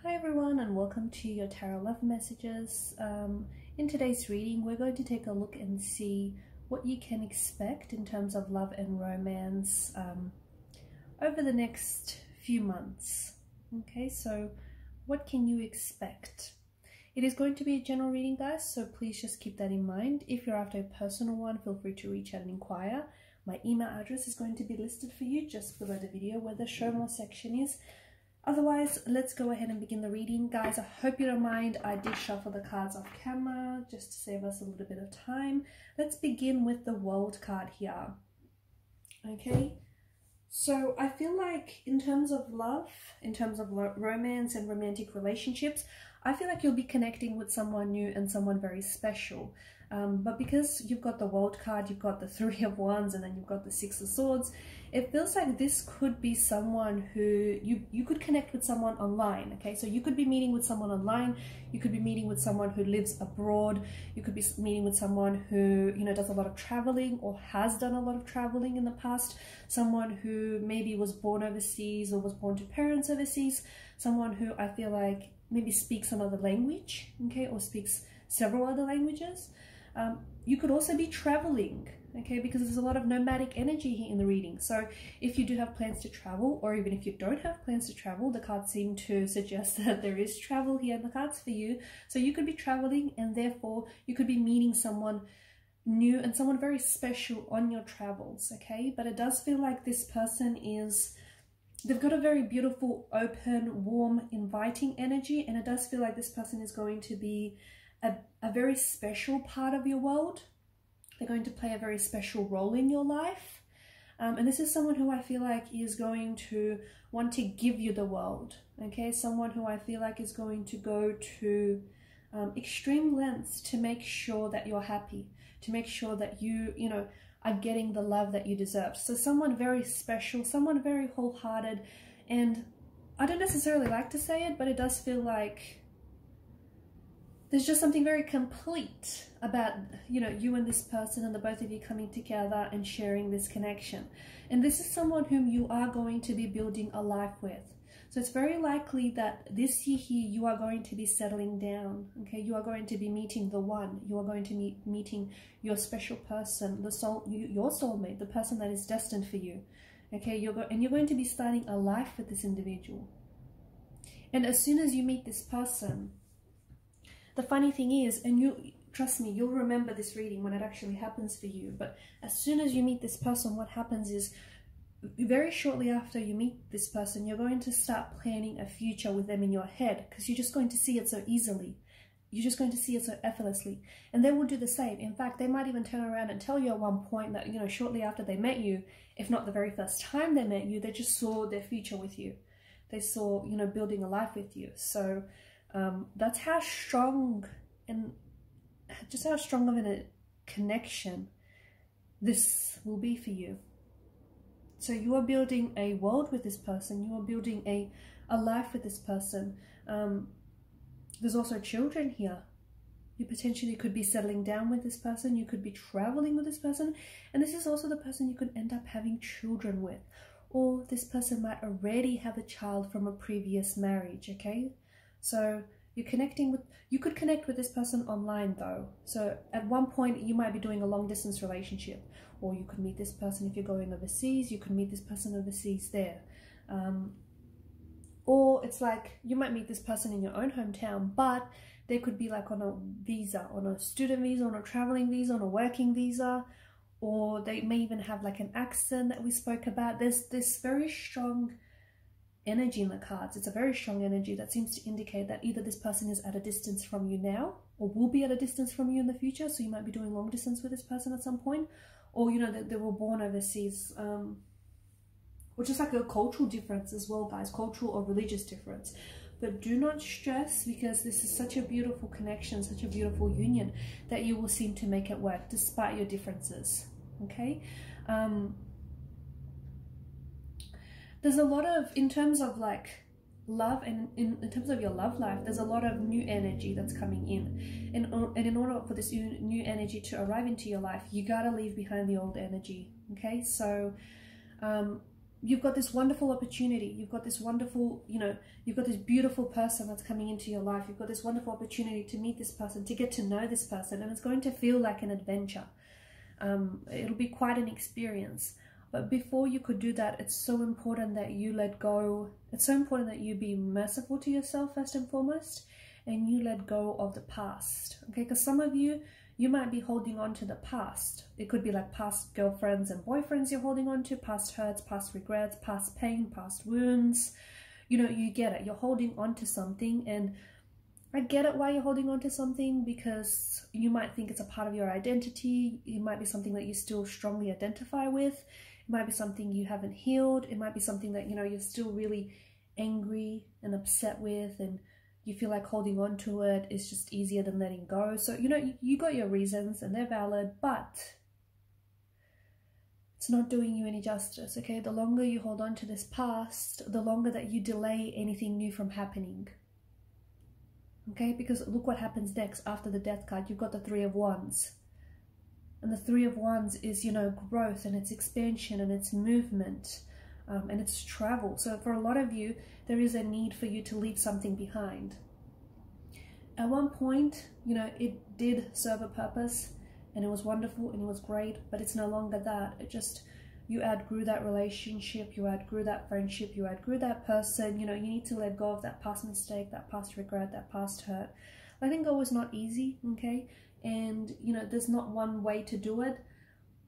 Hi everyone, and welcome to your Tarot Love Messages. In today's reading, we're going to take a look and see what you can expect in terms of love and romance over the next few months. Okay, so what can you expect? It is going to be a general reading, guys, so please just keep that in mind. If you're after a personal one, feel free to reach out and inquire. My email address is going to be listed for you just below the video where the show more section is. Otherwise, let's go ahead and begin the reading. Guys, I hope you don't mind. I did shuffle the cards off camera just to save us a little bit of time. Let's begin with the World card here. Okay, so I feel like in terms of love, in terms of romance and romantic relationships, I feel like you'll be connecting with someone new and someone very special. But because you've got the World card, you've got the Three of Wands, and then you've got the Six of Swords, it feels like this could be someone who you could connect with someone online. Okay, so you could be meeting with someone online, you could be meeting with someone who lives abroad, you could be meeting with someone who, you know, does a lot of traveling or has done a lot of traveling in the past, someone who maybe was born overseas or was born to parents overseas, someone who I feel like maybe speaks another language, okay, or speaks several other languages. You could also be traveling, okay, because there's a lot of nomadic energy here in the reading. So if you do have plans to travel, or even if you don't have plans to travel, the cards seem to suggest that there is travel here in the cards for you. So you could be traveling, and therefore you could be meeting someone new and someone very special on your travels, okay? But it does feel like this person is, they've got a very beautiful, open, warm, inviting energy, and it does feel like this person is going to be a very special part of your world. They're going to play a very special role in your life. And this is someone who I feel like is going to want to give you the world, okay? Someone who I feel like is going to go to extreme lengths to make sure that you're happy, to make sure that you know, are getting the love that you deserve. So someone very special, someone very wholehearted, and I don't necessarily like to say it, but it does feel like there's just something very complete about, you know, you and this person and the both of you coming together and sharing this connection. And this is someone whom you are going to be building a life with. So it's very likely that this year here you are going to be settling down, okay? You are going to be meeting the one. You are going to be meeting your special person, the soul, your soulmate, the person that is destined for you, okay? You're going to be starting a life with this individual. And as soon as you meet this person, the funny thing is, and you trust me, you'll remember this reading when it actually happens for you, but as soon as you meet this person, what happens is very shortly after you meet this person, you're going to start planning a future with them in your head, because you're just going to see it so easily. You're just going to see it so effortlessly, and they will do the same. In fact, they might even turn around and tell you at one point that, you know, shortly after they met you, if not the very first time they met you, they just saw their future with you. They saw, you know, building a life with you. So that's how strong, and just how strong of a connection this will be for you. So you are building a world with this person. You are building a life with this person. There's also children here. You potentially could be settling down with this person. You could be traveling with this person. And this is also the person you could end up having children with. Or this person might already have a child from a previous marriage, okay? So you're connecting with, you could connect with this person online though. So at one point you might be doing a long distance relationship, or you could meet this person if you're going overseas, you could meet this person overseas there. Or it's like you might meet this person in your own hometown, but they could be like on a visa, on a student visa, on a traveling visa, on a working visa, or they may even have like an accent that we spoke about. There's this very strong energy in the cards. It's a very strong energy that seems to indicate that either this person is at a distance from you now, or will be at a distance from you in the future. So you might be doing long distance with this person at some point, or, you know, that they were born overseas, which is like a cultural difference as well, guys, cultural or religious difference. But do not stress, because this is such a beautiful connection, such a beautiful union, that you will seem to make it work despite your differences, okay? There's a lot of, in terms of like love, and in terms of your love life, there's a lot of new energy that's coming in. And in order for this new energy to arrive into your life, you gotta leave behind the old energy, okay? So you've got this wonderful opportunity. You've got this wonderful, you know, you've got this beautiful person that's coming into your life. You've got this wonderful opportunity to meet this person, to get to know this person, and it's going to feel like an adventure. It'll be quite an experience. But before you could do that, it's so important that you let go. It's so important that you be merciful to yourself first and foremost, and you let go of the past. Okay, because some of you, you might be holding on to the past. It could be like past girlfriends and boyfriends you're holding on to, past hurts, past regrets, past pain, past wounds. You know, you get it. You're holding on to something, and I get it why you're holding on to something, because you might think it's a part of your identity. It might be something that you still strongly identify with. It might be something you haven't healed. It might be something that, you know, you're still really angry and upset with, and you feel like holding on to it is just easier than letting go. So, you know, you got your reasons and they're valid, but it's not doing you any justice, okay? The longer you hold on to this past, the longer that you delay anything new from happening. Okay, because look what happens next after the Death card. You've got the Three of Wands. And the Three of Wands is, you know, growth and it's expansion and it's movement and it's travel. So for a lot of you, there is a need for you to leave something behind. At one point, you know, it did serve a purpose and it was wonderful and it was great, but it's no longer that. It just, you outgrew that relationship, you outgrew that friendship, you outgrew that person. You know, you need to let go of that past mistake, that past regret, that past hurt. Letting go is not easy, okay? And, you know, there's not one way to do it,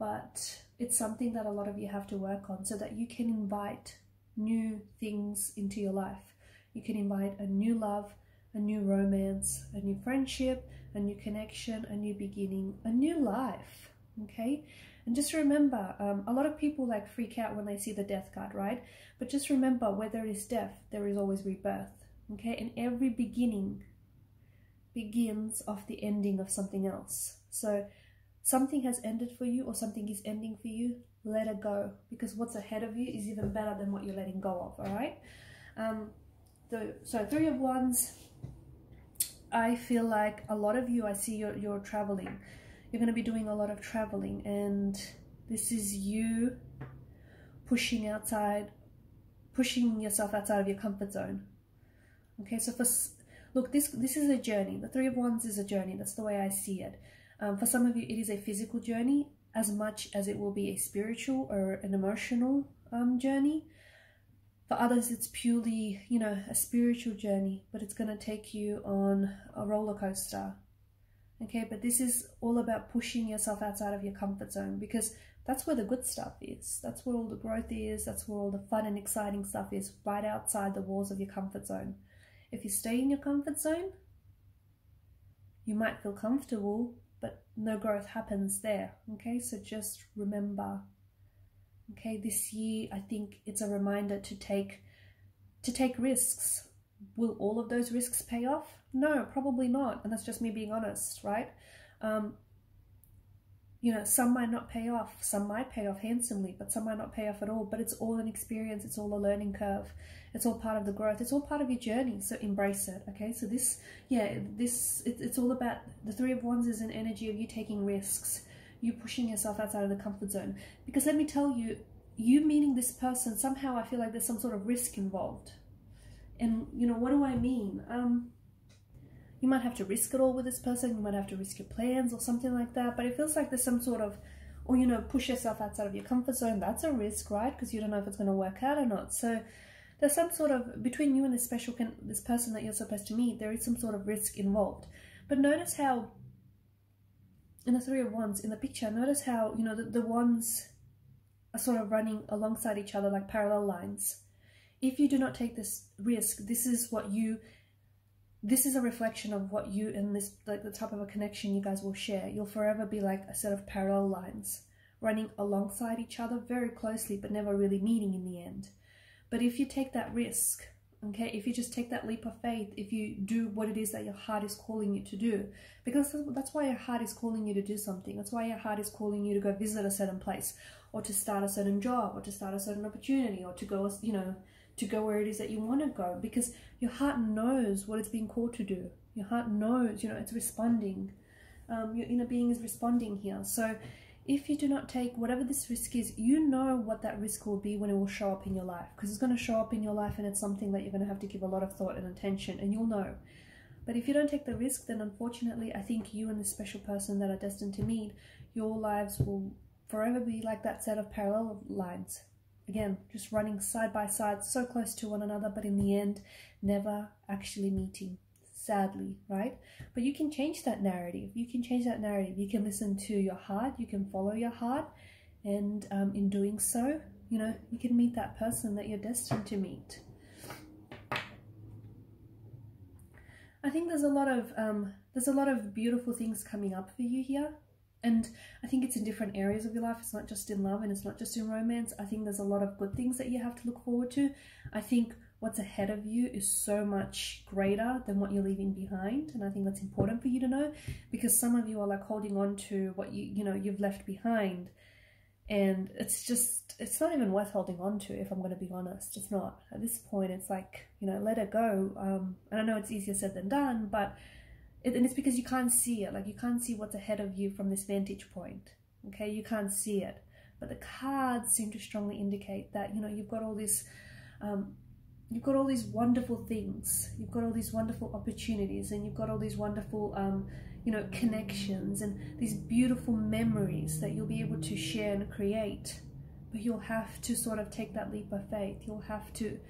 but it's something that a lot of you have to work on so that you can invite new things into your life. You can invite a new love, a new romance, a new friendship, a new connection, a new beginning, a new life, okay? And just remember, a lot of people like freak out when they see the Death card, right? But just remember, where there is death, there is always rebirth, okay? And every beginning begins off the ending of something else. So something has ended for you or something is ending for you, let it go, because what's ahead of you is even better than what you're letting go of, all right? So Three of Wands, I feel like a lot of you, I see you're traveling. You're going to be doing a lot of traveling, and this is you pushing yourself outside of your comfort zone. Okay, so look, this is a journey. The Three of Wands is a journey. That's the way I see it. For some of you, it is a physical journey as much as it will be a spiritual or an emotional journey. For others, it's purely, you know, a spiritual journey, but it's going to take you on a roller coaster. Okay, but this is all about pushing yourself outside of your comfort zone, because that's where the good stuff is. That's where all the growth is. That's where all the fun and exciting stuff is, right outside the walls of your comfort zone. If you stay in your comfort zone, you might feel comfortable, but no growth happens there. Okay, so just remember, okay, this year, I think it's a reminder to take risks. Will all of those risks pay off? No, probably not. And that's just me being honest, right? You know, some might not pay off. Some might pay off handsomely, but some might not pay off at all. But it's all an experience. It's all a learning curve. It's all part of the growth. It's all part of your journey. So embrace it, okay? So this, yeah, it's all about, the Three of Wands is an energy of you taking risks, you pushing yourself outside of the comfort zone. Because let me tell you, you meeting this person, somehow I feel like there's some sort of risk involved. And, you know, what do I mean? You might have to risk it all with this person. You might have to risk your plans or something like that. But it feels like there's some sort of, or, you know, push yourself outside of your comfort zone. That's a risk, right? Because you don't know if it's going to work out or not. So there's some sort of, between you and this this person that you're supposed to meet, there is some sort of risk involved. But notice how, in the Three of Wands, in the picture, notice how, you know, the wands are sort of running alongside each other like parallel lines. If you do not take this risk, this is a reflection of what you and this, like, the type of a connection you guys will share. You'll forever be like a set of parallel lines running alongside each other very closely, but never really meeting in the end. But if you take that risk, okay, if you just take that leap of faith, if you do what it is that your heart is calling you to do, because that's why your heart is calling you to do something. That's why your heart is calling you to go visit a certain place, or to start a certain job, or to start a certain opportunity, or to go, you know, to go where it is that you want to go, because your heart knows what it's being called to do. Your heart knows, you know, it's responding. Your inner being is responding here. So if you do not take whatever this risk is, you know what that risk will be when it will show up in your life, because it's going to show up in your life and it's something that you're going to have to give a lot of thought and attention, and you'll know. But if you don't take the risk, then unfortunately, I think you and this special person that are destined to meet, your lives will forever be like that set of parallel lines. Again, just running side by side, so close to one another, but in the end, never actually meeting. Sadly, right? But you can change that narrative. You can change that narrative. You can listen to your heart. You can follow your heart. And in doing so, you know, you can meet that person that you're destined to meet. I think there's a lot of beautiful things coming up for you here. And I think it's in different areas of your life. It's not just in love and it's not just in romance. I think there's a lot of good things that you have to look forward to. I think what's ahead of you is so much greater than what you're leaving behind. And I think that's important for you to know, because some of you are like holding on to what you've left behind. And it's not even worth holding on to, if I'm going to be honest. It's not. At this point, it's like, you know, let it go. And I know it's easier said than done, but and it's because you can't see it. Like, you can't see what's ahead of you from this vantage point. Okay, you can't see it. But the cards seem to strongly indicate that, you know, you've got all this, you've got all these wonderful things. You've got all these wonderful opportunities, and you've got all these wonderful, you know, connections and these beautiful memories that you'll be able to share and create. But you'll have to sort of take that leap of faith. You'll have to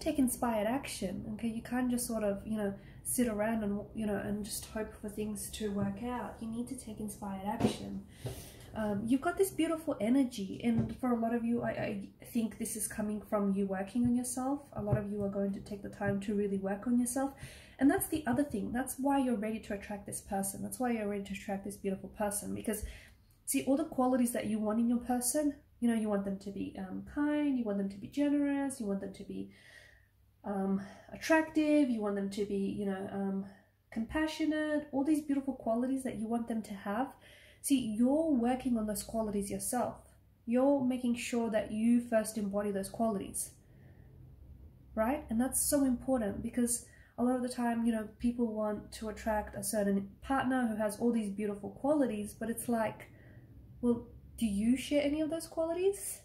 take inspired action. Okay, you can't just sort of, you know, sit around and, you know, and just hope for things to work out. You need to take inspired action. You've got this beautiful energy, and for a lot of you, I think this is coming from you working on yourself. A lot of you are going to take the time to really work on yourself, and that's the other thing. That's why you're ready to attract this person. That's why you're ready to attract this beautiful person, because see, all the qualities that you want in your person, you know, you want them to be kind, you want them to be generous, you want them to be attractive, you want them to be, you know, compassionate, all these beautiful qualities that you want them to have. See, you're working on those qualities yourself. You're making sure that you first embody those qualities, right? And that's so important, because a lot of the time, you know, people want to attract a certain partner who has all these beautiful qualities, but it's like, well, do you share any of those qualities?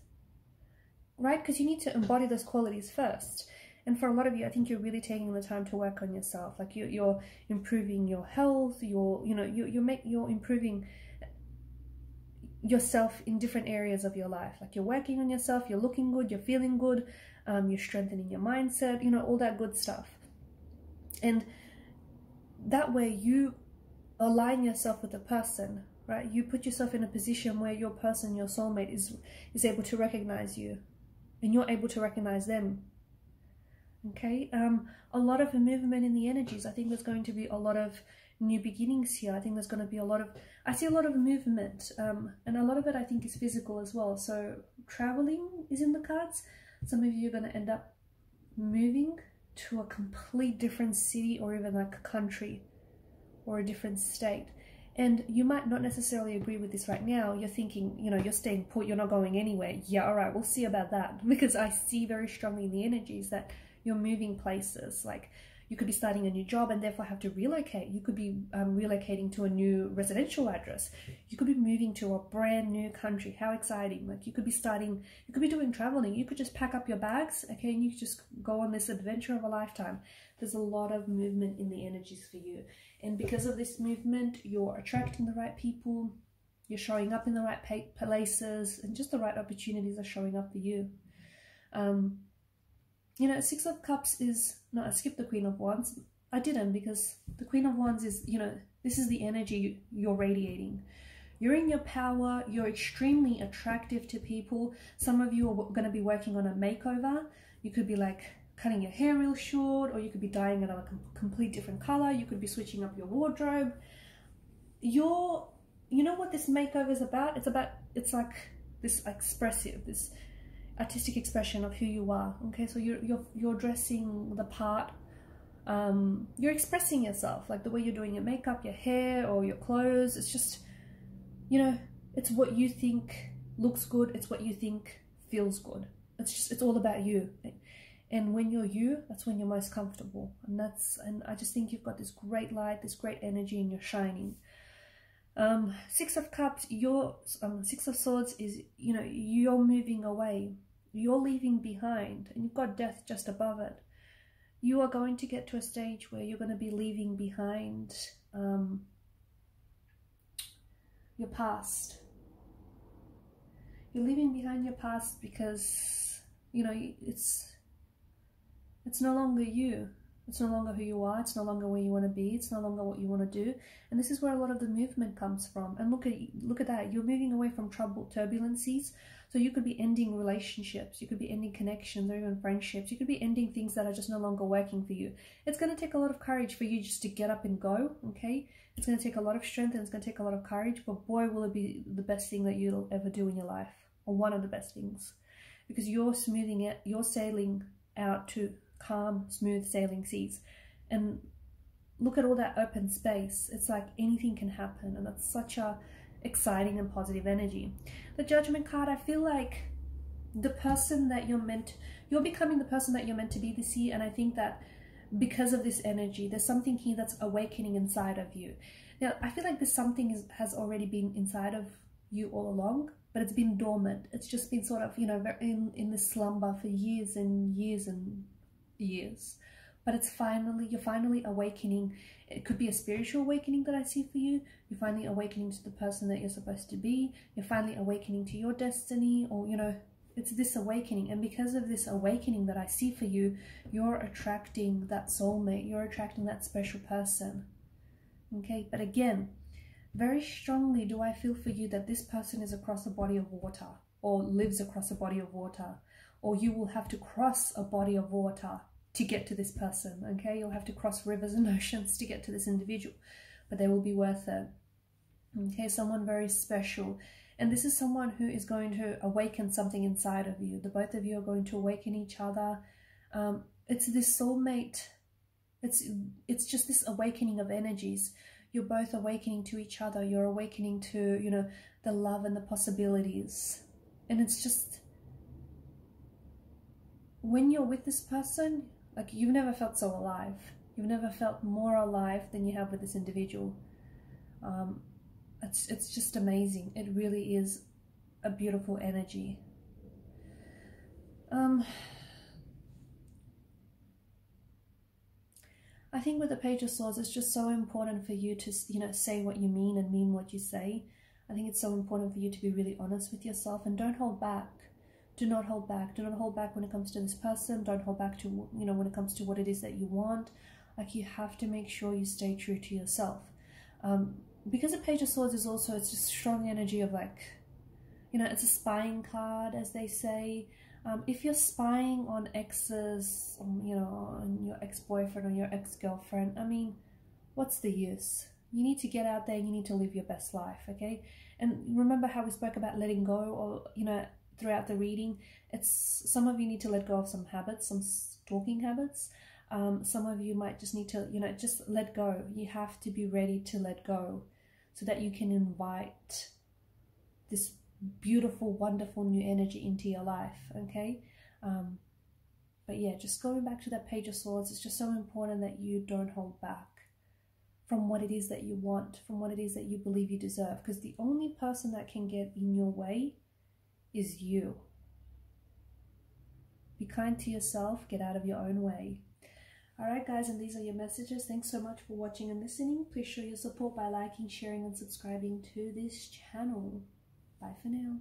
Right? Because you need to embody those qualities first. And for a lot of you, I think you're really taking the time to work on yourself. Like you're improving your health. You're improving yourself in different areas of your life. Like you're working on yourself. You're looking good. You're feeling good. You're strengthening your mindset. You know, all that good stuff. And that way, you align yourself with the person. Right? You put yourself in a position where your person, your soulmate, is able to recognize you, and you're able to recognize them. Okay, a lot of movement in the energies. I think there's going to be a lot of new beginnings here. I think there's going to be a lot of, I see a lot of movement, and a lot of it I think is physical as well. So traveling is in the cards. Some of you are going to end up moving to a complete different city, or even like a country or a different state. And you might not necessarily agree with this right now. You're thinking, you know, you're staying put, you're not going anywhere. Yeah, all right, we'll see about that. Because I see very strongly in the energies that you're moving places. Like you could be starting a new job and therefore have to relocate. You could be relocating to a new residential address. You could be moving to a brand new country. How exciting. Like you could be doing traveling. You could just pack up your bags, okay, and you could just go on this adventure of a lifetime. There's a lot of movement in the energies for you. And because of this movement, you're attracting the right people, you're showing up in the right places, and just the right opportunities are showing up for you. You know, Six of Cups is, no, I skipped the Queen of Wands. I didn't, because the Queen of Wands is, you know, this is the energy you're radiating. You're in your power, you're extremely attractive to people. Some of you are going to be working on a makeover. You could be like cutting your hair real short, or you could be dyeing it a complete different color. You could be switching up your wardrobe. You know what this makeover is about? It's like this expressive, this artistic expression of who you are. Okay, so you're dressing the part. You're expressing yourself, like the way you're doing your makeup, your hair, or your clothes. It's just, you know, it's what you think looks good. It's what you think feels good. It's all about you. And when you're you, that's when you're most comfortable. And I just think you've got this great light, this great energy, and you're shining. Six of Cups, your Six of Swords is, you know, you're moving away, you're leaving behind, and you've got Death just above it. You are going to get to a stage where you're going to be leaving behind your past. You're leaving behind your past because, you know, it's no longer you. It's no longer who you are. It's no longer where you want to be. It's no longer what you want to do. And this is where a lot of the movement comes from. And look at that. You're moving away from trouble, turbulences. So you could be ending relationships. You could be ending connections or even friendships. You could be ending things that are just no longer working for you. It's going to take a lot of courage for you just to get up and go, okay? It's going to take a lot of strength and it's going to take a lot of courage. But boy, will it be the best thing that you'll ever do in your life. Or one of the best things. Because you're smoothing it. You're sailing out to calm, smooth sailing seas, and look at all that open space. It's like anything can happen, and that's such a exciting and positive energy. The Judgment card, I feel like the person that you're becoming the person that you're meant to be this year, and I think that because of this energy, there's something here that's awakening inside of you. Now, I feel like this something has already been inside of you all along, but it's been dormant. It's just been sort of, you know, in this slumber for years and years and years, but you're finally awakening. It could be a spiritual awakening that I see for you. You're finally awakening to the person that you're supposed to be. You're finally awakening to your destiny, or, you know, it's this awakening. And because of this awakening that I see for you, you're attracting that soulmate. You're attracting that special person. Okay, but again, very strongly do I feel for you that this person is across a body of water, or lives across a body of water, or you will have to cross a body of water to get to this person, okay? You'll have to cross rivers and oceans to get to this individual, but they will be worth it, okay? Someone very special. And this is someone who is going to awaken something inside of you. The both of you are going to awaken each other. It's this soulmate. It's just this awakening of energies. You're both awakening to each other. You're awakening to, you know, the love and the possibilities. And it's just, when you're with this person, like, you've never felt so alive. You've never felt more alive than you have with this individual. It's just amazing. It really is a beautiful energy. I think with the Page of Swords, it's just so important for you to, you know, say what you mean and mean what you say. I think it's so important for you to be really honest with yourself, and don't hold back. Do not hold back. Do not hold back when it comes to this person. Don't hold back to, you know, when it comes to what it is that you want. Like, you have to make sure you stay true to yourself. Because the Page of Swords is also, it's just strong energy of, like, you know, it's a spying card, as they say. If you're spying on exes, you know, on your ex-boyfriend or your ex-girlfriend, I mean, what's the use? You need to get out there and you need to live your best life, okay? And remember how we spoke about letting go, or, you know, throughout the reading, it's, some of you need to let go of some habits, some stalking habits. Some of you might just need to, you know, just let go. You have to be ready to let go so that you can invite this beautiful, wonderful new energy into your life, okay? But yeah, just going back to that Page of Swords, it's just so important that you don't hold back from what it is that you want, from what it is that you believe you deserve, because the only person that can get in your way is you. Be kind to yourself, get out of your own way. Alright guys, and these are your messages. Thanks so much for watching and listening. Please show your support by liking, sharing and subscribing to this channel. Bye for now.